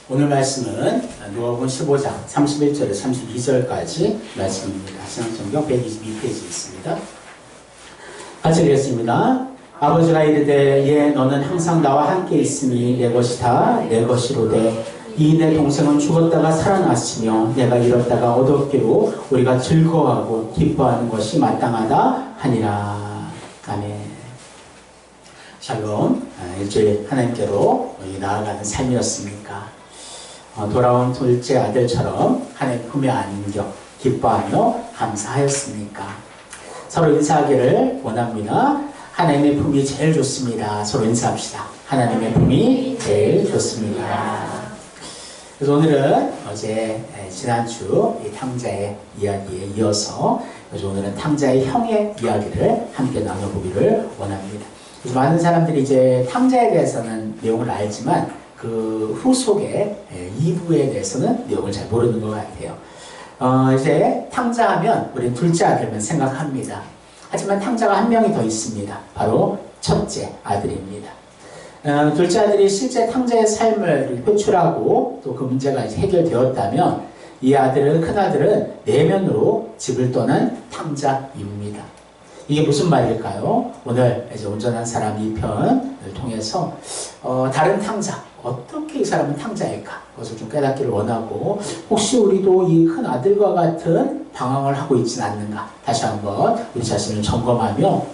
오늘 말씀은 누가복음 15장 31절에서 32절까지 말씀입니다. 신약성경 122페이지에 있습니다. 같이 읽겠습니다. 아버지가 이르되 예 너는 항상 나와 함께 있으니 내 것이 다 내 것이로되 이 내 동생은 죽었다가 살아났으며 내가 잃었다가 얻었기로 우리가 즐거워하고 기뻐하는 것이 마땅하다 하니라. 아멘. 샬롬. 일주일 하나님께로 나아가는 삶이었습니까? 돌아온 둘째 아들처럼 하나님 품에 안겨 기뻐하며 감사하였습니까? 서로 인사하기를 원합니다. 하나님의 품이 제일 좋습니다. 서로 인사합시다. 하나님의 품이 제일 좋습니다. 그래서 오늘은 어제 지난주 이 탕자의 이야기에 이어서 오늘은 탕자의 형의 이야기를 함께 나눠보기를 원합니다. 그래서 많은 사람들이 이제 탕자에 대해서는 내용을 알지만 그 후속에 2부에 대해서는 내용을 잘 모르는 것 같아요. 이제 탕자하면 우리는 둘째 아들만 생각합니다. 하지만 탕자가 한 명이 더 있습니다. 바로 첫째 아들입니다. 둘째 아들이 실제 탕자의 삶을 표출하고 또 그 문제가 이제 해결되었다면 이 아들은 큰 아들은 내면으로 집을 떠난 탕자입니다. 이게 무슨 말일까요? 오늘 이제 온전한 사람 2편을 통해서 다른 탕자 어떻게 이 사람은 탕자일까? 그것을 좀 깨닫기를 원하고 혹시 우리도 이 큰 아들과 같은 방황을 하고 있지는 않는가? 다시 한번 우리 자신을 점검하며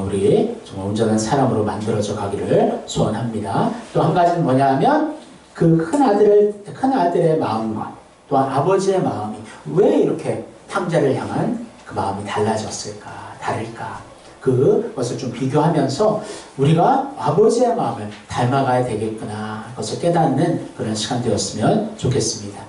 우리 정말 온전한 사람으로 만들어져 가기를 소원합니다. 또 한 가지는 뭐냐면 그 큰 아들의 마음과 또한 아버지의 마음이 왜 이렇게 탕자를 향한 그 마음이 달라졌을까? 다를까? 그것을 좀 비교하면서 우리가 아버지의 마음을 닮아가야 되겠구나 그것을 깨닫는 그런 시간 되었으면 좋겠습니다.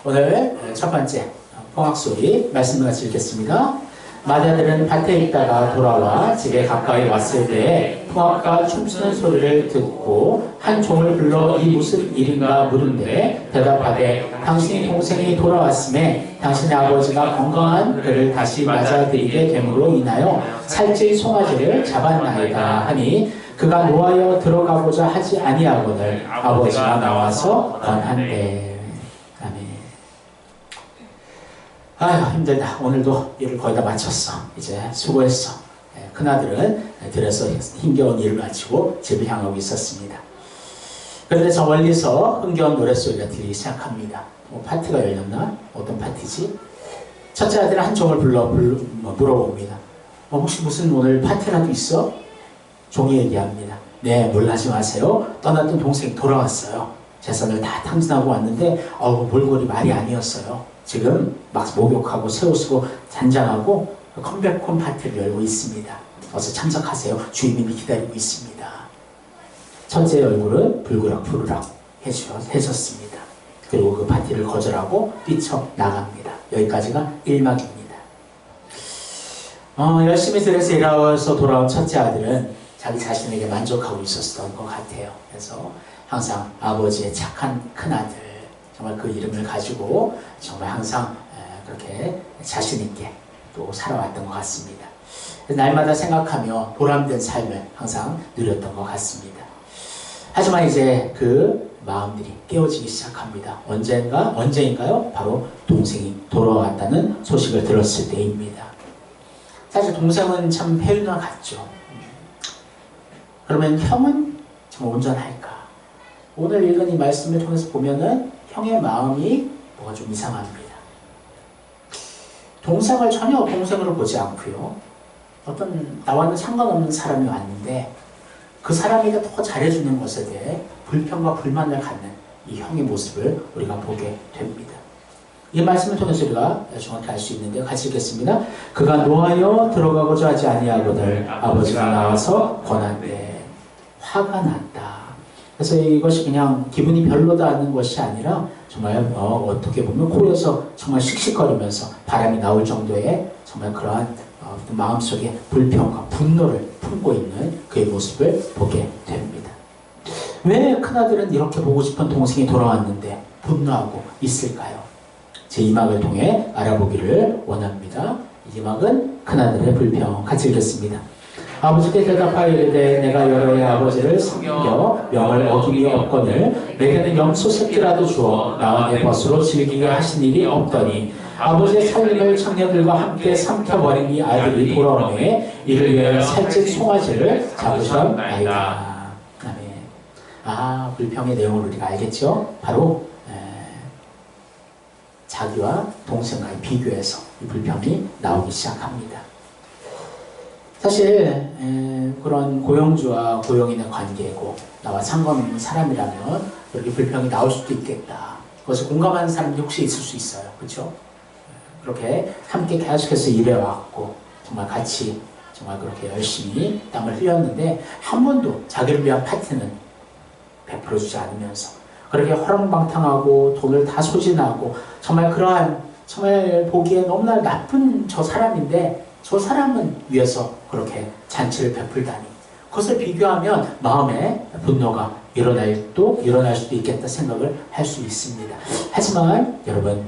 오늘 첫 번째 봉학소리 말씀을 같이 읽겠습니다. 마다들은 밭에 있다가 돌아와 집에 가까이 왔을 때에 풍악과 춤추는 소리를 듣고 한 종을 불러 이 무슨 일인가 물은데 대답하되 당신의 동생이 돌아왔음에 당신의 아버지가 건강한 그를 다시 맞아들이게 됨으로 인하여 살찐 송아지를 잡았나이다 하니 그가 노하여 들어가고자 하지 아니하거늘 아버지가 나와서 권한대. 아멘. 아휴 힘들다. 오늘도 일을 거의 다 마쳤어. 이제 수고했어. 큰아들은 들에서 힘겨운 일을 마치고 집을 향하고 있었습니다. 그런데 저 멀리서 흥겨운 노랫소리가 들리기 시작합니다. 파티가 열렸나? 어떤 파티지? 첫째 아들은 한 종을 불러 물어봅니다. 혹시 무슨 오늘 파티라도 있어? 종이 얘기합니다. 네, 놀라지 마세요. 떠났던 동생이 돌아왔어요. 재산을 다 탕진하고 왔는데 몰골이 말이 아니었어요. 지금 막 목욕하고 새 옷 쓰고 잔장하고 컴백홈 파티를 열고 있습니다. 어서 참석하세요. 주인님이 기다리고 있습니다. 첫째의 얼굴은 불그럭 해졌습니다. 그리고 그 파티를 거절하고 뛰쳐나갑니다. 여기까지가 1막입니다. 열심히 들에서 일하면서 돌아온 첫째 아들은 자기 자신에게 만족하고 있었던 것 같아요. 그래서 항상 아버지의 착한 큰아들, 정말 그 이름을 가지고 정말 항상 그렇게 자신있게 또 살아왔던 것 같습니다. 날마다 생각하며 보람된 삶을 항상 누렸던 것 같습니다. 하지만 이제 그 마음들이 깨어지기 시작합니다. 언제인가요? 바로 동생이 돌아왔다는 소식을 들었을 때입니다. 사실 동생은 참 폐륜화 같죠. 그러면 형은 정말 온전할까? 오늘 읽은 이 말씀을 통해서 보면은 형의 마음이 뭐가 좀 이상합니다. 동생을 전혀 동생으로 보지 않고요. 어떤 나와는 상관없는 사람이 왔는데 그 사람이 더 잘해주는 것에 대해 불평과 불만을 갖는 이 형의 모습을 우리가 보게 됩니다. 이 말씀을 통해서 우리가 정확히 알 수 있는데 같이 읽겠습니다. 그가 노하여 들어가고자 하지 아니하거늘 아버지가 나와서 권한대. 화가 났다. 그래서 이것이 그냥 기분이 별로다 하는 것이 아니라 정말 어떻게 보면 코에서 정말 씩씩거리면서 바람이 나올 정도의 정말 그러한 마음속에 불평과 분노를 품고 있는 그의 모습을 보게 됩니다. 왜 큰아들은 이렇게 보고 싶은 동생이 돌아왔는데 분노하고 있을까요? 제 2막을 통해 알아보기를 원합니다. 이 2막은 큰아들의 불평 같이 읽겠습니다. 아버지께 대답하여 이르되 내가 여러 해 아버지를 섬겨 명을 어김이 없거늘 내게는 염소 새끼라도 주어 나와 내 벗으로 즐기게 하신 일이 없더니 아버지의 살림을 청년들과 함께 삼켜버린 이 아들이 돌아오매 이를 위하여 살찐 송아지를 잡으셨나이다. 아멘. 불평의 내용을 우리가 알겠죠? 바로 자기와 동생과의 비교해서 이 불평이 나오기 시작합니다. 사실 그런 고용주와 고용인의 관계고 나와 상관없는 사람이라면 그렇게 불평이 나올 수도 있겠다. 그것을 공감하는 사람이 혹시 있을 수 있어요. 그렇죠? 그렇게 함께 계속해서 일해왔고 정말 같이 정말 그렇게 열심히 땀을 흘렸는데 한 번도 자기를 위한 파트는 베풀어주지 않으면서 그렇게 허랑방탕하고 돈을 다 소진하고 정말 그러한 정말 보기에 너무나 나쁜 저 사람인데 저 사람은 위해서 그렇게 잔치를 베풀다니 그것을 비교하면 마음에 분노가 일어날 수도 있겠다 생각을 할 수 있습니다. 하지만 여러분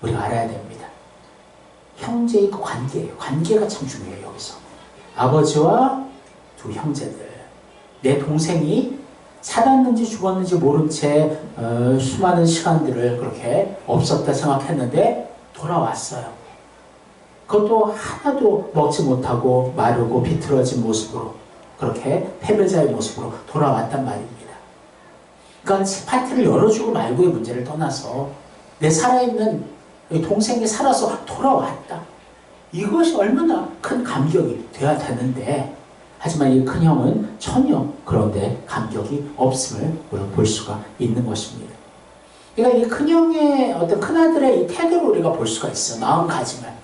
우리가 알아야 됩니다. 형제의 그 관계예요. 관계가 참 중요해요. 여기서 아버지와 두 형제들 내 동생이 살았는지 죽었는지 모른 채 수많은 시간들을 그렇게 없었다 생각했는데 돌아왔어요. 그것도 하나도 먹지 못하고 마르고 비틀어진 모습으로 그렇게 패배자의 모습으로 돌아왔단 말입니다. 그러니까 파티를 열어주고 말고의 문제를 떠나서 내 살아있는 동생이 살아서 돌아왔다. 이것이 얼마나 큰 감격이 돼야 되는데 하지만 이 큰형은 전혀 그런데 감격이 없음을 우리가 볼 수가 있는 것입니다. 그러니까 이 큰형의 어떤 큰아들의 이 태도를 우리가 볼 수가 있어요. 마음가짐을.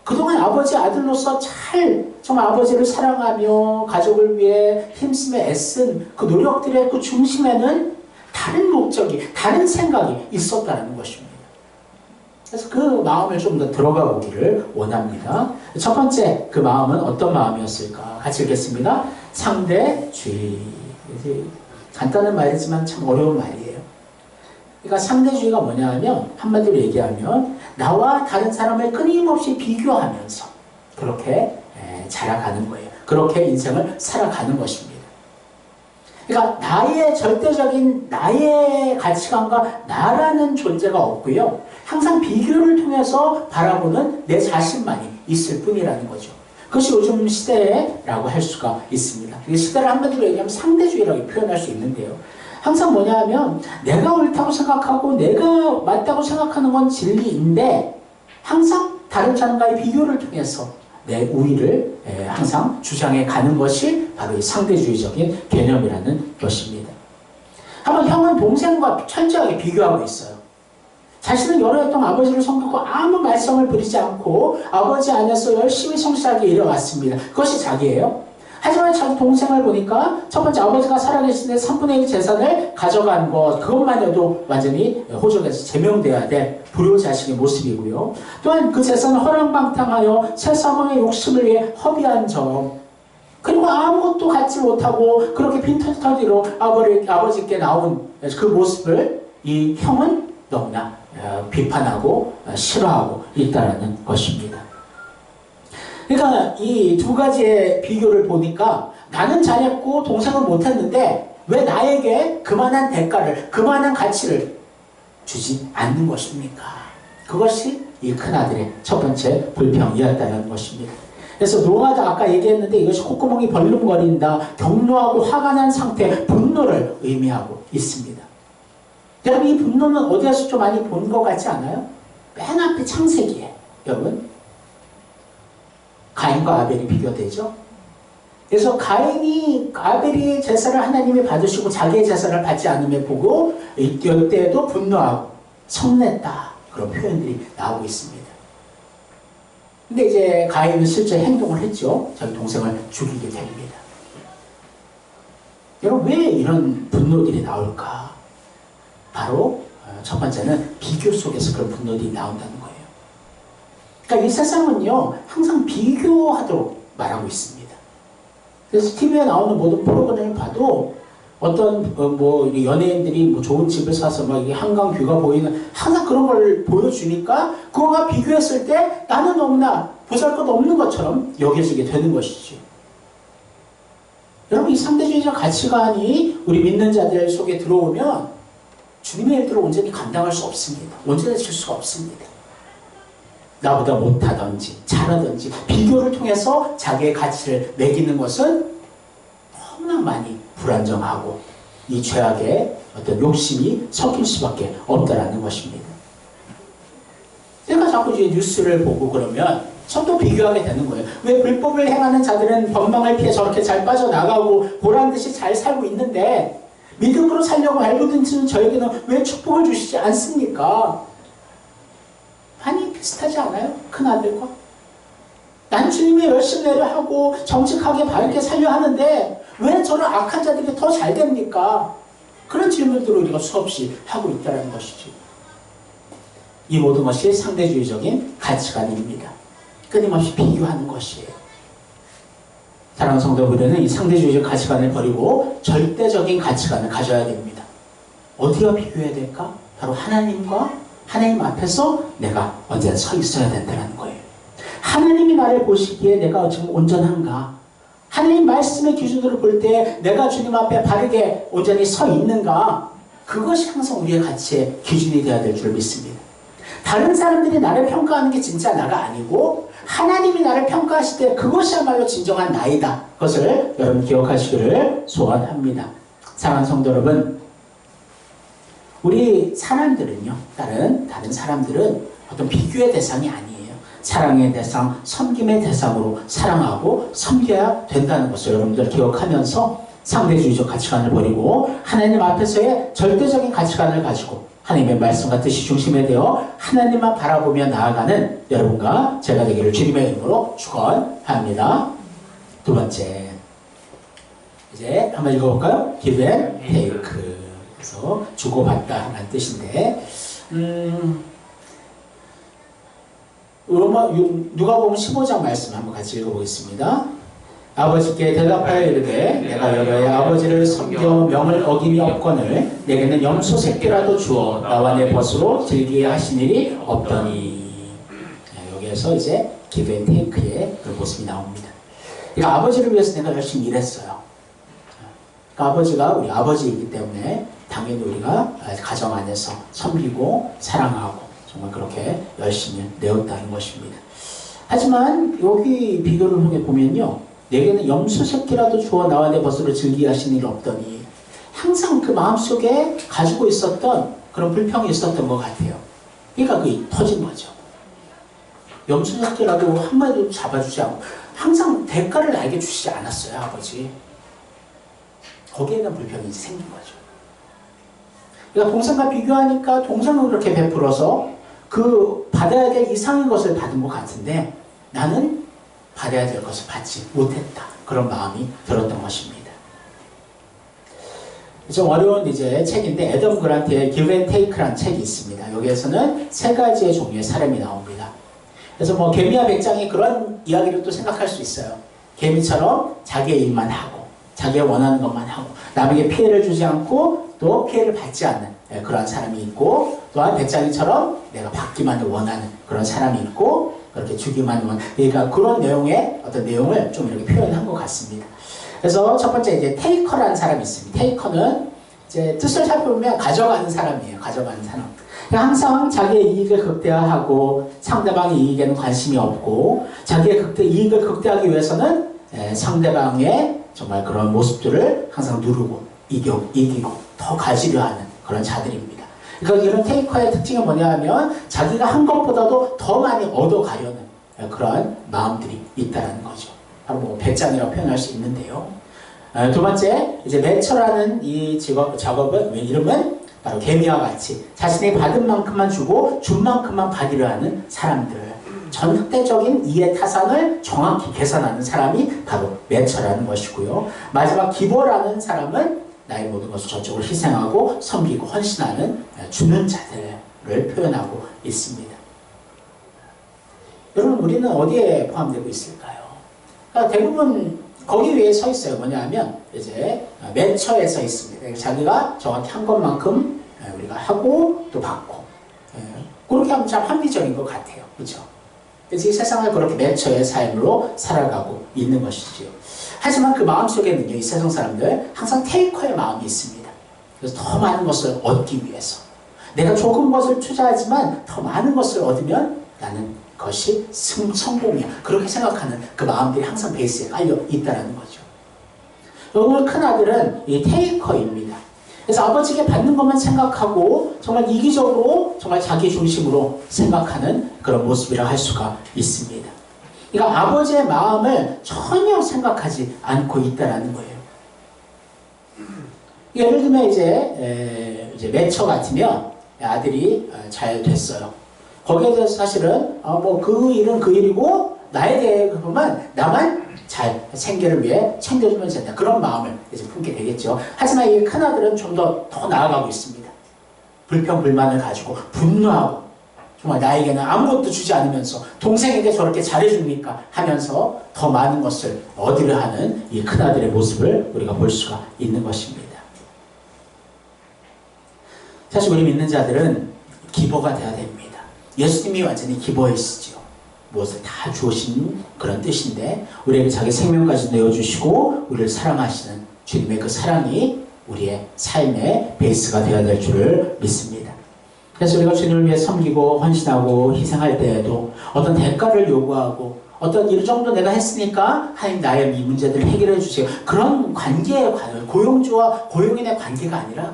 그동안 아버지 아들로서 정말 아버지를 사랑하며 가족을 위해 힘쓰며 애쓴 그 노력들의 그 중심에는 다른 목적이, 다른 생각이 있었다는 것입니다. 그래서 그 마음을 좀 더 들어가 보기를 원합니다. 첫 번째 그 마음은 어떤 마음이었을까? 같이 읽겠습니다. 상대주의. 간단한 말이지만 참 어려운 말이에요. 그러니까 상대주의가 뭐냐 하면 한마디로 얘기하면 나와 다른 사람을 끊임없이 비교하면서 그렇게 자라가는 거예요. 그렇게 인생을 살아가는 것입니다. 그러니까 나의 절대적인 나의 가치관과 나라는 존재가 없고요. 항상 비교를 통해서 바라보는 내 자신만이 있을 뿐이라는 거죠. 그것이 요즘 시대라고 할 수가 있습니다. 이 시대를 한마디로 얘기하면 상대주의라고 표현할 수 있는데요. 항상 뭐냐 하면 내가 옳다고 생각하고 내가 맞다고 생각하는 건 진리인데 항상 다른 사람과의 비교를 통해서 내 우위를 항상 주장해 가는 것이 바로 이 상대주의적인 개념이라는 것입니다. 한번 형은 동생과 철저하게 비교하고 있어요. 자신은 여러 해 동안 아버지를 섬기고 아무 말썽을 부리지 않고 아버지 안에서 열심히 성실하게 일해왔습니다. 그것이 자기예요. 하지만 자기 동생을 보니까 첫 번째 아버지가 살아계신 데 3분의 1 재산을 가져간 것 그것만 해도 완전히 호적에서 제명돼야 될 불효자식의 모습이고요. 또한 그 재산을 허랑방탕하여 세상의 욕심을 위해 허비한 점 그리고 아무것도 갖지 못하고 그렇게 빈털터리로 아버지께 나온 그 모습을 이 형은 너무나 비판하고 싫어하고 있다는 것입니다. 그러니까 이 두 가지의 비교를 보니까 나는 잘했고 동생은 못했는데 왜 나에게 그만한 대가를, 그만한 가치를 주지 않는 것입니까? 그것이 이 큰아들의 첫 번째 불평이었다는 것입니다. 그래서 노아가 아까 얘기했는데 이것이 콧구멍이 벌름거린다, 격노하고 화가 난 상태, 분노를 의미하고 있습니다. 여러분 이 분노는 어디에서 좀 많이 본 것 같지 않아요? 맨 앞에 창세기에 여러분 가인과 아벨이 비교되죠. 그래서 아벨이 제사를 하나님이 받으시고 자기의 제사를 받지 않음에 보고 이때에도 분노하고 성냈다 그런 표현들이 나오고 있습니다. 근데 이제 가인은 실제 행동을 했죠. 자기 동생을 죽이게 됩니다. 여러분 왜 이런 분노들이 나올까? 바로 첫 번째는 비교 속에서 그런 분노들이 나온다는 거예요. 그러니까 이 세상은요 항상 비교하도록 말하고 있습니다. 그래서 TV에 나오는 모든 프로그램을 봐도 어떤 연예인들이 좋은 집을 사서 막 이게 한강 뷰가 보이는 항상 그런 걸 보여주니까 그거가 비교했을 때 나는 너무나 보잘것없는 것처럼 여겨지게 되는 것이지. 여러분, 이 상대주의적 가치관이 우리 믿는 자들 속에 들어오면 주님의 일들을 온전히 감당할 수 없습니다. 온전해질 수가 없습니다. 나보다 못하든지 잘하든지 비교를 통해서 자기의 가치를 매기는 것은 너무나 많이 불안정하고 이 죄악의 어떤 욕심이 섞일 수밖에 없다라는 것입니다. 제가 자꾸 이제 뉴스를 보고 그러면 저도 비교하게 되는 거예요. 왜 불법을 행하는 자들은 법망을 피해 저렇게 잘 빠져나가고 보란듯이 잘 살고 있는데 믿음으로 살려고 알고 드시는 저에게는 왜 축복을 주시지 않습니까? 많이 비슷하지 않아요? 큰아들과? 난 주님의 열심히를 하고 정직하게 바르게 살려 하는데 왜 저런 악한 자들이 더 잘 됩니까? 그런 질문들을 우리가 수없이 하고 있다는 것이죠. 이 모든 것이 상대주의적인 가치관입니다. 끊임없이 비교하는 것이에요. 사랑하는 성도분들은 이 상대주의적 가치관을 버리고 절대적인 가치관을 가져야 됩니다. 어디와 비교해야 될까? 바로 하나님 앞에서 내가 언제나 서 있어야 된다는 거예요. 하나님이 나를 보시기에 내가 지금 온전한가? 하나님 말씀의 기준으로 볼 때 내가 주님 앞에 바르게 온전히 서 있는가? 그것이 항상 우리의 가치의 기준이 되어야 될 줄 믿습니다. 다른 사람들이 나를 평가하는 게 진짜 나가 아니고 하나님이 나를 평가하실 때 그것이야말로 진정한 나이다. 그것을 여러분 기억하시기를 소원합니다. 사랑하는 성도 여러분, 우리 사람들은요, 다른 사람들은 어떤 비교의 대상이 아니에요. 사랑의 대상, 섬김의 대상으로 사랑하고 섬겨야 된다는 것을 여러분들 기억하면서 상대주의적 가치관을 버리고 하나님 앞에서의 절대적인 가치관을 가지고 하나님의 말씀과 뜻이 중심에 되어 하나님만 바라보며 나아가는 여러분과 제가 되기를 주님의 이름으로 축원합니다. 두 번째, 이제 한번 읽어볼까요? Give and take. 그래서 주고받다 라는 뜻인데 누가복음 15장 말씀 한번 같이 읽어보겠습니다. 아버지께 대답하여 이르되 내가 여러의 아버지를 섬겨 명을 어김이 없거늘 내게는 염소 새끼라도 주어 나와 내 벗으로 즐기게 하신 일이 없더니. 여기에서 이제 give and take의 그 모습이 나옵니다. 그러니까 아버지를 위해서 내가 열심히 일했어요. 그러니까 아버지가 우리 아버지이기 때문에 당연히 우리가 가정 안에서 섬기고 사랑하고 정말 그렇게 열심히 내었다는 것입니다. 하지만 여기 비교를 통해 보면요, 내게는 염소 새끼라도 주어 나와 내 벗으로 즐기게 하신 일 없더니, 항상 그 마음속에 가지고 있었던 그런 불평이 있었던 것 같아요. 그러니까 그게 터진 거죠. 염소 새끼라도 한마디도 잡아주지 않고 항상 대가를 나에게 주시지 않았어요, 아버지. 거기에 대한 불평이 생긴 거죠. 그러니까 동생과 비교하니까 동생은 그렇게 베풀어서 그 받아야 될 이상의 것을 받은 것 같은데 나는 받아야 될 것을 받지 못했다. 그런 마음이 들었던 것입니다. 좀 어려운 이제 책인데 애덤 그란트의 Give and Take라는 책이 있습니다. 여기에서는 세 가지의 종류의 사람이 나옵니다. 그래서 뭐 개미와 백장이 그런 이야기를 또 생각할 수 있어요. 개미처럼 자기의 일만 하고 자기가 원하는 것만 하고 남에게 피해를 주지 않고 또 피해를 받지 않는 그런 사람이 있고, 또한 백장이처럼 내가 받기만을 원하는 그런 사람이 있고 그렇게 주기만 원하는, 그러니까 그런 내용의 어떤 내용을 좀 이렇게 표현한 것 같습니다. 그래서 첫 번째 이제 테이커라는 사람이 있습니다. 테이커는 이제 뜻을 살펴보면 가져가는 사람이에요. 가져가는 사람. 항상 자기의 이익을 극대화하고 상대방의 이익에는 관심이 없고 자기의 이익을 극대화하기 위해서는 상대방의 정말 그런 모습들을 항상 누르고 이기고 더 가지려 하는 그런 자들입니다. 그러니까 이런 테이커의 특징이 뭐냐 하면 자기가 한 것보다도 더 많이 얻어가려는 그런 마음들이 있다는 거죠. 바로 뭐 배짱이라고 표현할 수 있는데요. 두 번째, 이제 매처라는 이 작업은 이름은 바로 개미와 같이 자신이 받은 만큼만 주고 준 만큼만 받으려 하는 사람들, 전대적인 이해 타산을 정확히 계산하는 사람이 바로 매처라는 것이고요. 마지막 기버라는 사람은 나의 모든 것을 저쪽을 희생하고 섬기고 헌신하는 주는 자들을 표현하고 있습니다. 여러분, 우리는 어디에 포함되고 있을까요? 그러니까 대부분 거기 위에 서 있어요. 뭐냐면 이제 매처에 서 있습니다. 자기가 정확히 한 것만큼 우리가 하고 또 받고, 그렇게 하면 참 합리적인 것 같아요. 그렇죠? 그래서 이 세상을 그렇게 맺혀의 삶으로 살아가고 있는 것이지요. 하지만 그 마음속에는요, 이 세상 사람들 항상 테이커의 마음이 있습니다. 그래서 더 많은 것을 얻기 위해서 내가 조금 것을 투자하지만 더 많은 것을 얻으면 나는 그것이 성공이야. 그렇게 생각하는 그 마음들이 항상 베이스에 깔려 있다는 거죠. 오늘 큰아들은 이 테이커입니다. 그래서 아버지에게 받는 것만 생각하고 정말 이기적으로 정말 자기 중심으로 생각하는 그런 모습이라 할 수가 있습니다. 그러니까 아버지의 마음을 전혀 생각하지 않고 있다는 거예요. 예를 들면 이제 매처 같으면 아들이 잘 됐어요. 거기에 대해서 사실은 뭐 그 일은 그 일이고 나에 대해 그러면 나만 잘 생계를 위해 챙겨주면 된다. 그런 마음을 이제 품게 되겠죠. 하지만 이 큰아들은 좀 더 나아가고 있습니다. 불평불만을 가지고 분노하고 정말 나에게는 아무것도 주지 않으면서 동생에게 저렇게 잘해줍니까? 하면서 더 많은 것을 얻으려 하는 이 큰아들의 모습을 우리가 볼 수가 있는 것입니다. 사실 우리 믿는 자들은 기버가 되어야 됩니다. 예수님이 완전히 기버이시죠. 무엇을 다 주신 그런 뜻인데 우리에게 자기 생명까지 내어주시고 우리를 사랑하시는 주님의 그 사랑이 우리의 삶의 베이스가 되어야 될 줄을 믿습니다. 그래서 우리가 주님을 위해 섬기고 헌신하고 희생할 때에도 어떤 대가를 요구하고 어떤 일 정도 내가 했으니까 하나님 나의 이 문제들을 해결해 주세요. 그런 관계의 고용주와 고용인의 관계가 아니라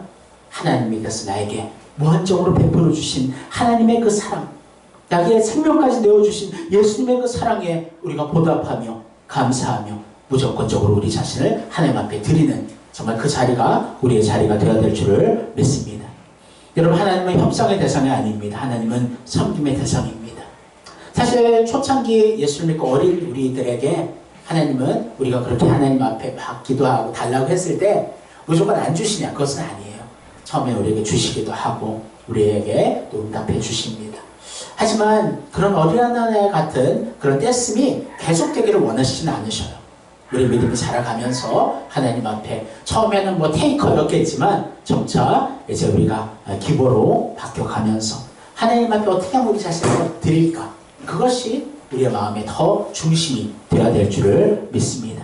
하나님께서 나에게 무한적으로 베풀어 주신 하나님의 그 사랑, 자기의 생명까지 내어주신 예수님의 그 사랑에 우리가 보답하며 감사하며 무조건적으로 우리 자신을 하나님 앞에 드리는 정말 그 자리가 우리의 자리가 되어야 될 줄을 믿습니다. 여러분, 하나님은 협상의 대상이 아닙니다. 하나님은 섬김의 대상입니다. 사실 초창기 예수를 믿고 어린 우리들에게 하나님은 우리가 그렇게 하나님 앞에 막 기도하고 달라고 했을 때 무조건 안 주시냐? 그것은 아니에요. 처음에 우리에게 주시기도 하고 우리에게 또 응답해 주십니다. 하지만 그런 어린아이 같은 그런 떼씀이 계속되기를 원하시지는 않으셔요. 우리 믿음이 자라가면서 하나님 앞에 처음에는 뭐 테이커였겠지만 점차 이제 우리가 기보로 바뀌어가면서 하나님 앞에 어떻게 하면 우리 자신을 드릴까? 그것이 우리의 마음의 더 중심이 되어야 될 줄을 믿습니다.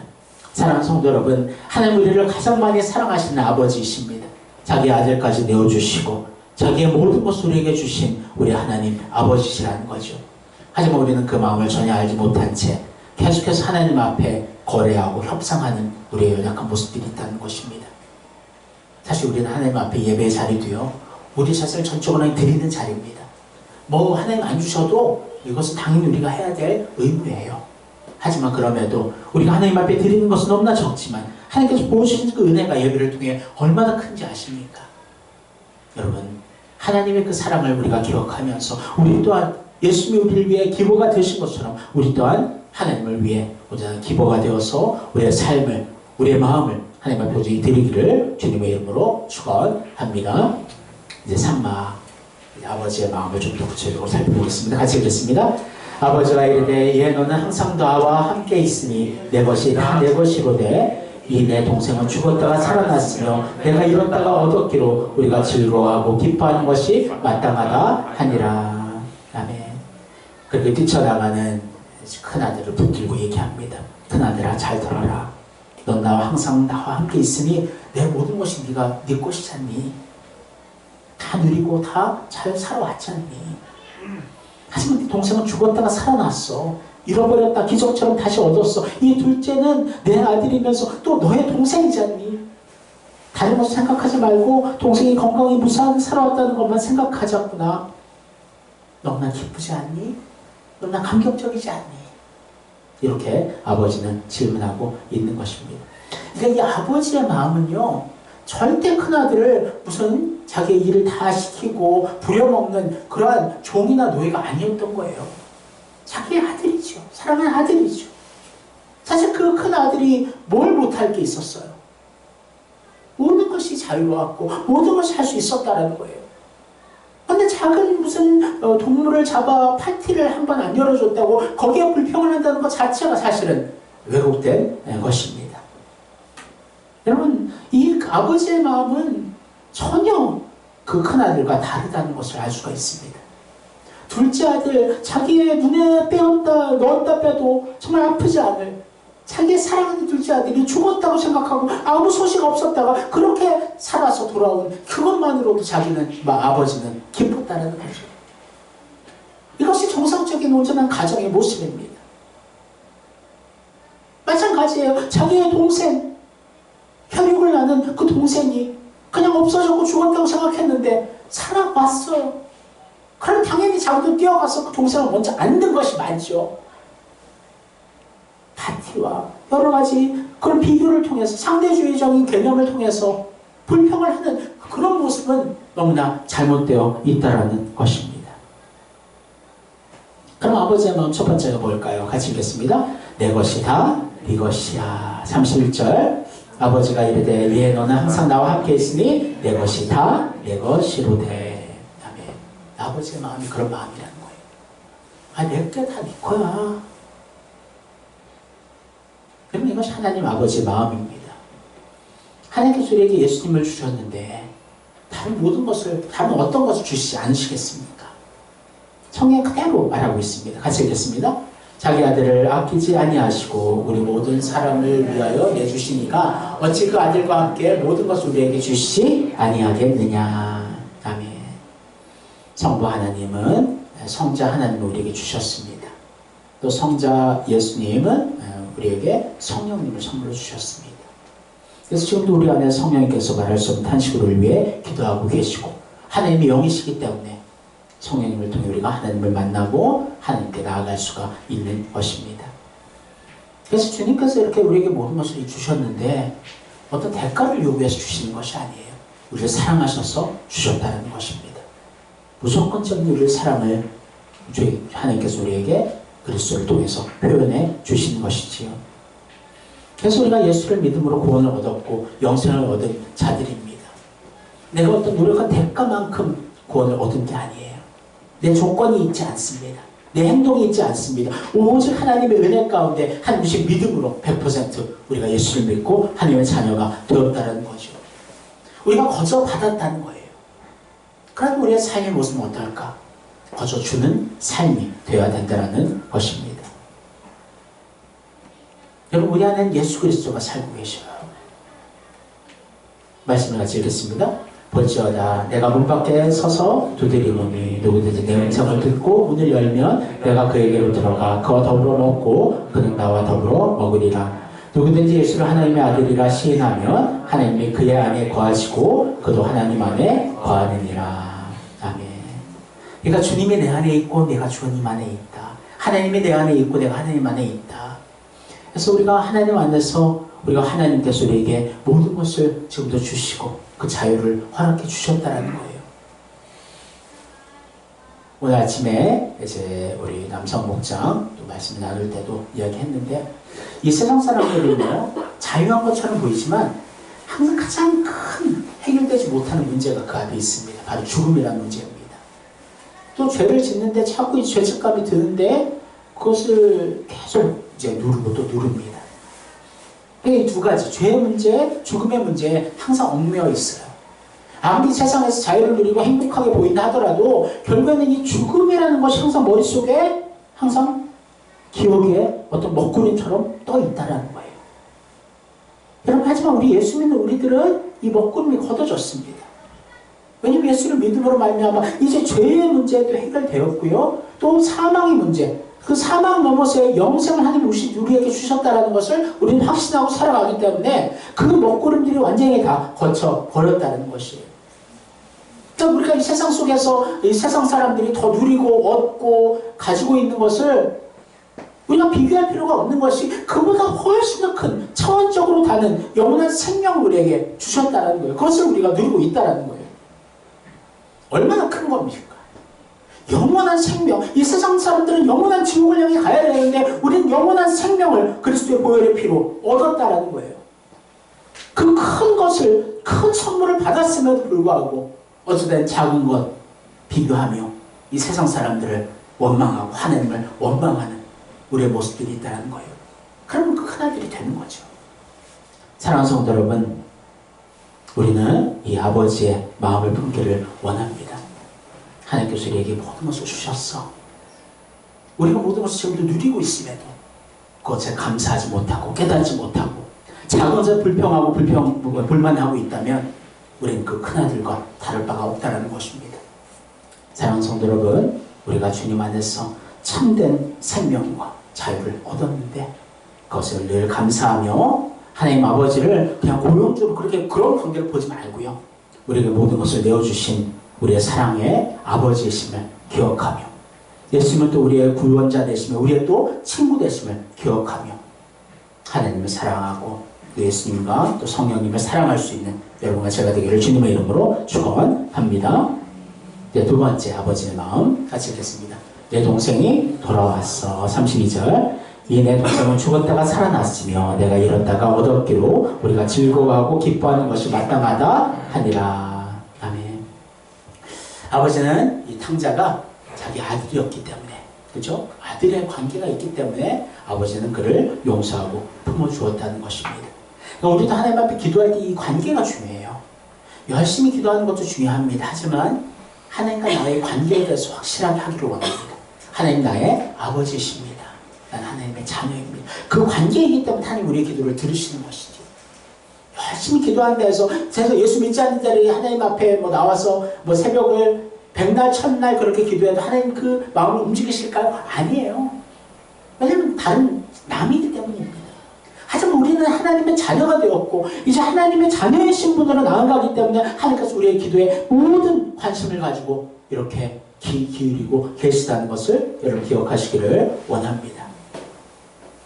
사랑하는 성도 여러분, 하나님 우리를 가장 많이 사랑하시는 아버지이십니다. 자기 아들까지 내어주시고 자기의 모든 것을 우리에게 주신 우리 하나님 아버지시라는 거죠. 하지만 우리는 그 마음을 전혀 알지 못한 채 계속해서 하나님 앞에 거래하고 협상하는 우리의 연약한 모습들이 있다는 것입니다. 사실 우리는 하나님 앞에 예배의 자리도요, 우리 자신을 전적으로 드리는 자리입니다. 뭐 하나님 안 주셔도 이것은 당연히 우리가 해야 될 의무예요. 하지만 그럼에도 우리가 하나님 앞에 드리는 것은 너무나 적지만 하나님께서 보여주신 그 은혜가 예배를 통해 얼마나 큰지 아십니까? 여러분, 하나님의 그 사랑을 우리가 기억하면서 우리 또한 예수님이 우리를 위해 기보가 되신 것처럼 우리 또한 하나님을 위해 기보가 되어서 우리의 삶을, 우리의 마음을 하나님 앞에 온전히 드리기를 주님의 이름으로 축원합니다. 이제 3마 아버지의 마음을 좀 더 구체적으로 살펴보겠습니다. 같이 읽겠습니다. 아버지가 이르되 예 너는 항상 나와 함께 있으니 내 것이 다 내 것이로되 이 내 동생은 죽었다가 살아났으며 내가 잃었다가 얻었기로 우리가 즐거워하고 기뻐하는 것이 마땅하다 하니라. 아멘. 그렇게 뛰쳐나가는 큰아들을 붙들고 얘기합니다. 큰아들아 잘 들어라. 넌 나와 항상 나와 함께 있으니 내 모든 것이 네가 네 것이잖니. 다 누리고 다 잘 살아왔잖니. 하지만 네 동생은 죽었다가 살아났어. 잃어버렸다 기적처럼 다시 얻었어. 이 둘째는 내 아들이면서 또 너의 동생이잖니. 다른 것을 생각하지 말고 동생이 건강히 무사하게 살아왔다는 것만 생각하자꾸나. 너무나 기쁘지 않니? 너무나 감격적이지 않니? 이렇게 아버지는 질문하고 있는 것입니다. 그러니까 이 아버지의 마음은요, 절대 큰아들을 무슨 자기의 일을 다 시키고 부려먹는 그러한 종이나 노예가 아니었던 거예요. 자기의 아들이죠. 사랑하는 아들이죠. 사실 그 큰아들이 뭘 못할 게 있었어요. 모든 것이 자유로웠고 모든 것이 할 수 있었다는 거예요. 근데 작은 무슨 동물을 잡아 파티를 한 번 안 열어줬다고 거기에 불평을 한다는 것 자체가 사실은 왜곡된 것입니다. 여러분, 이 아버지의 마음은 전혀 그 큰아들과 다르다는 것을 알 수가 있습니다. 둘째 아들, 자기의 눈에 빼었다 넣었다 빼도 정말 아프지 않을 자기의 사랑하는 둘째 아들이 죽었다고 생각하고 아무 소식 없었다가 그렇게 살아서 돌아온 그것만으로도 자기는, 아버지는 기뻤다는 거죠. 이것이 정상적인 온전한 가정의 모습입니다. 마찬가지예요. 자기의 동생, 혈육을 나눈 그 동생이 그냥 없어졌고 죽었다고 생각했는데 살아왔어요. 그럼 당연히 자기도 뛰어가서 그 동생을 먼저 안는 것이 맞죠. 파티와 여러 가지 그런 비교를 통해서 상대주의적인 개념을 통해서 불평을 하는 그런 모습은 너무나 잘못되어 있다는 것입니다. 그럼 아버지의 마음 첫 번째가 뭘까요? 같이 읽겠습니다. 내 것이 다 네 것이야. 31절 아버지가 이르되 예 너는 항상 나와 함께 있으니 내 것이 다 내 것이로되. 아멘. 아버지의 마음이 그런 마음이라는 거예요. 내게 다 네 거야. 그러면 이것이 하나님 아버지의 마음입니다. 하나님께서 우리에게 예수님을 주셨는데 다른 모든 것을, 다른 어떤 것을 주시지 않으시겠습니까? 성경 그대로 말하고 있습니다. 같이 읽겠습니다. 자기 아들을 아끼지 아니하시고 우리 모든 사람을 위하여 내주시니까 어찌 그 아들과 함께 모든 것을 우리에게 주시지 아니하겠느냐. 아멘. 성부 하나님은 성자 하나님을 우리에게 주셨습니다. 또 성자 예수님은 우리에게 성령님을 선물로 주셨습니다. 그래서 지금도 우리 안에 성령님께서 말할 수 없는 탄식을 위해 기도하고 계시고 하나님의 영이시기 때문에 성령님을 통해 우리가 하나님을 만나고 하나님께 나아갈 수가 있는 것입니다. 그래서 주님께서 이렇게 우리에게 모든 것을 주셨는데 어떤 대가를 요구해서 주시는 것이 아니에요. 우리를 사랑하셔서 주셨다는 것입니다. 무조건적인 우리의 사랑을 하나님께서 우리에게 그리스도를 통해서 표현해 주시는 것이지요. 그래서 우리가 예수를 믿음으로 구원을 얻었고 영생을 얻은 자들입니다. 내가 어떤 노력한 대가만큼 구원을 얻은 게 아니에요. 내 조건이 있지 않습니다. 내 행동이 있지 않습니다. 오직 하나님의 은혜 가운데 한 무식 믿음으로 100% 우리가 예수를 믿고 하나님의 자녀가 되었다는 거죠. 우리가 거저 받았다는 거예요. 그럼 우리의 삶의 모습은 어떨까? 거저 주는 삶이 되어야 된다는 것입니다. 여러분 우리 안에는 예수 그리스도가 살고 계셔요. 말씀을 같이 읽겠습니다. 볼지어다 내가 문 밖에 서서 두드리노니 누구든지 내 음성을 듣고 문을 열면 내가 그에게로 들어가 그와 더불어 먹고 그는 나와 더불어 먹으리라. 누구든지 예수를 하나님의 아들이라 시인하면 하나님이 그의 안에 거하시고 그도 하나님 안에 거하느니라. 아멘. 그러니까 주님이 내 안에 있고 내가 주님 안에 있다. 하나님이 내 안에 있고 내가 하나님 안에 있다. 그래서 우리가 하나님 안에서 우리가 하나님께서 우리에게 모든 것을 지금도 주시고 그 자유를 허락해 주셨다는 거예요. 오늘 아침에 이제 우리 남성 목장 또 말씀을 나눌 때도 이야기했는데 이 세상 사람들은요 자유한 것처럼 보이지만 항상 가장 큰 해결되지 못하는 문제가 그 앞에 있습니다. 바로 죽음이라는 문제입니다. 또 죄를 짓는데 자꾸 이 죄책감이 드는데 그것을 계속 이제 누르고 또 누릅니다. 이 두 가지, 죄의 문제, 죽음의 문제에 항상 얽매여 있어요. 아무리 세상에서 자유를 누리고 행복하게 보인다 하더라도 결국에는 이 죽음이라는 것이 항상 머릿속에 항상 기억에 어떤 먹구름처럼 떠 있다라는 거예요. 여러분 하지만 우리 예수 믿는 우리들은 이 먹구름이 걷어졌습니다. 왜냐하면 예수를 믿음으로 말미암아 이제 죄의 문제도 해결되었고요. 또 사망의 문제, 그 사망 넘어서의 영생을 하나님이 우리에게 주셨다는 것을 우리는 확신하고 살아가기 때문에 그 먹구름들이 완전히 다 거쳐버렸다는 것이에요. 그러니까 우리가 이 세상 속에서 이 세상 사람들이 더 누리고 얻고 가지고 있는 것을 우리가 비교할 필요가 없는 것이 그보다 훨씬 더 큰 차원적으로 다른 영원한 생명을 우리에게 주셨다는 거예요. 그것을 우리가 누리고 있다는 거예요. 얼마나 큰 겁니까? 영원한 생명. 이 세상 사람들은 영원한 지옥을 향해 가야 되는데 우리는 영원한 생명을 그리스도의 보혈의 피로 얻었다라는 거예요. 그 큰 것을, 큰 선물을 받았음에도 불구하고 어쩌든 작은 것 비교하며 이 세상 사람들을 원망하고 하나님을 원망하는 우리의 모습들이 있다는 거예요. 그러면 그 큰아들이 되는 거죠. 사랑하는 성도 여러분, 우리는 이 아버지의 마음을 품기를 원합니다. 하나님께서 우리에게 모든 것을 주셨어. 우리가 모든 것을 지금도 누리고 있음에도 그것에 감사하지 못하고 깨닫지 못하고 작은 것에 불평하고 불만하고 있다면 우리는 그 큰아들과 다를 바가 없다는 것입니다. 사랑하는 성도 여러분, 우리가 주님 안에서 참된 생명과 자유를 얻었는데 그것을 늘 감사하며 하나님 아버지를 그냥 고용주로 그런 관계를 보지 말고요. 우리에게 모든 것을 내어주신 우리의 사랑의 아버지이심을 기억하며 예수님은 또 우리의 구원자 되시며 우리의 또 친구 되심을 기억하며 하나님을 사랑하고 또 예수님과 또 성령님을 사랑할 수 있는 여러분과 제가 되기를 주님의 이름으로 축원합니다. 네, 두 번째 아버지의 마음 같이 읽겠습니다. 내 동생이 돌아왔어. 32절. 이 내 동생은 죽었다가 살아났으며 내가 잃었다가 얻었기로 우리가 즐거워하고 기뻐하는 것이 마땅하다 하니라. 아멘. 아버지는 이 탕자가 자기 아들이었기 때문에, 그렇죠? 아들의 관계가 있기 때문에 아버지는 그를 용서하고 품어주었다는 것입니다. 그러니까 우리도 하나님 앞에 기도할 때 이 관계가 중요해요. 열심히 기도하는 것도 중요합니다. 하지만 하나님과 나의 관계에 대해서 확실하게 하기를 원합니다. 하나님 나의 아버지이십니다. 난 하나님의 자녀입니다. 그 관계이기 때문에 하나님 우리의 기도를 들으시는 것이죠. 열심히 기도한다 해서 제가 예수 믿지 않는 자들이 하나님 앞에 나와서 새벽을 백날 천날 그렇게 기도해도 하나님 그 마음을 움직이실까요? 아니에요. 왜냐하면 다른 남이기 때문입니다. 하지만 우리는 하나님의 자녀가 되었고 이제 하나님의 자녀의 신분으로 나아가기 때문에 하나님께서 우리의 기도에 모든 관심을 가지고 이렇게 기울이고 계시다는 것을 여러분 기억하시기를 원합니다.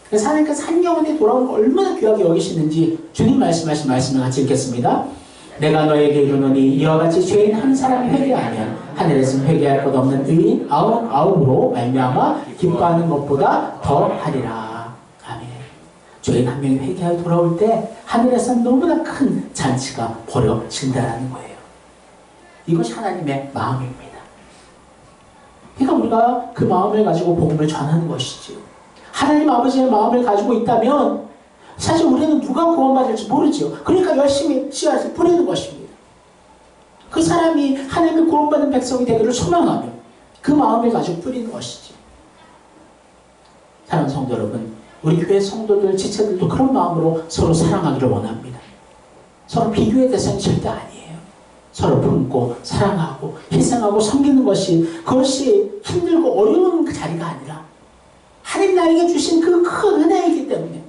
그래서 하나님께서 한 영혼이 돌아오는 걸 얼마나 귀하게 여기시는지 주님 말씀하신 말씀을 같이 읽겠습니다. 내가 너에게 이르노니 이와 같이 죄인 한 사람이 회개하면 하늘에서 회개할 것 없는 의인 99으로 말미암아 기뻐하는 것보다 더하리라. 아멘. 죄인 한 명이 회개하여 돌아올 때 하늘에서 너무나 큰 잔치가 벌어진다는 거예요. 이것이 하나님의 마음입니다. 그러니까 우리가 그 마음을 가지고 복음을 전하는 것이지요. 하나님 아버지의 마음을 가지고 있다면 사실 우리는 누가 구원받을지 모르죠. 그러니까 열심히 씨앗을 뿌리는 것입니다. 그 사람이 하나님의 구원받은 백성이 되기를 소망하며 그 마음을 가지고 뿌리는 것이죠. 사랑하는 성도 여러분, 우리 교회 성도들, 지체들도 그런 마음으로 서로 사랑하기를 원합니다. 서로 비교의 대상이 절대 아니에요. 서로 품고 사랑하고 희생하고 섬기는 그것이 힘들고 어려운 그 자리가 아니라 하나님 나에게 주신 그 큰 은혜이기 때문에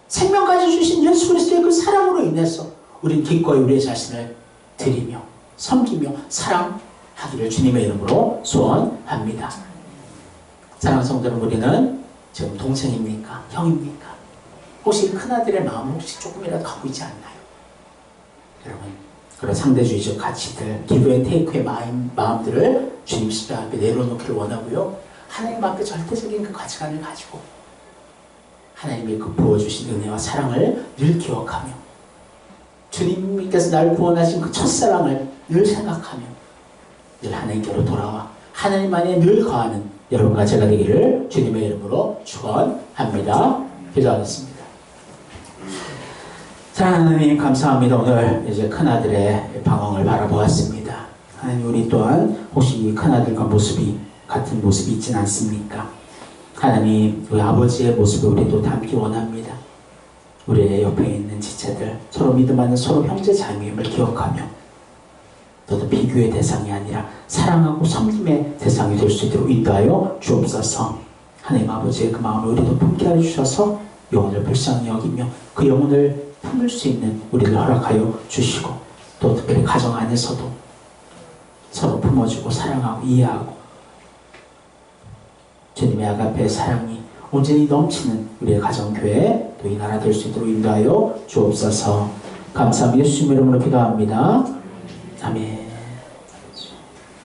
생명까지 주신 예수 그리스도의 그 사랑으로 인해서 우리는 기꺼이 우리의 자신을 드리며 섬기며 사랑하기를 주님의 이름으로 소원합니다. 사랑하는 성도 여러분, 우리는 지금 동생입니까? 형입니까? 혹시 큰아들의 마음을 혹시 조금이라도 갖고 있지 않나요? 여러분, 그런 상대주의적 가치들, 기브의 테이크의 마음들을 주님 십자가 앞에 내려놓기를 원하고요. 하나님 앞에 절대적인 그 가치관을 가지고 하나님이 그 부어주신 은혜와 사랑을 늘 기억하며 주님께서 나를 구원하신 그 첫사랑을 늘 생각하며 늘 하나님께로 돌아와 하나님 안에 늘 거하는 여러분과 제가 되기를 주님의 이름으로 축원합니다. 기도하겠습니다. 사랑하는 하나님, 감사합니다. 오늘 이제 큰아들의 방황을 바라보았습니다. 하나님, 우리 또한 혹시 이 큰아들과 같은 모습이 있지는 않습니까? 하나님, 우리 아버지의 모습을 우리도 담기 원합니다. 우리의 옆에 있는 지체들, 서로 믿음 안에 서로 형제 자매임을 기억하며 너도 비교의 대상이 아니라 사랑하고 섬김의 대상이 될 수 있도록 인도하여 주옵소서. 하나님 아버지의 그 마음을 우리도 품게 하여 주셔서 영혼을 불쌍히 여기며 그 영혼을 품을 수 있는 우리를 허락하여 주시고 또 특별히 가정 안에서도 서로 품어주고 사랑하고 이해하고 주님의 아가페의 사랑이 온전히 넘치는 우리의 가정교회 또 이 나라 될 수 있도록 인도하여 주옵소서. 감사합니다. 예수님 이름으로 기도합니다. 아멘.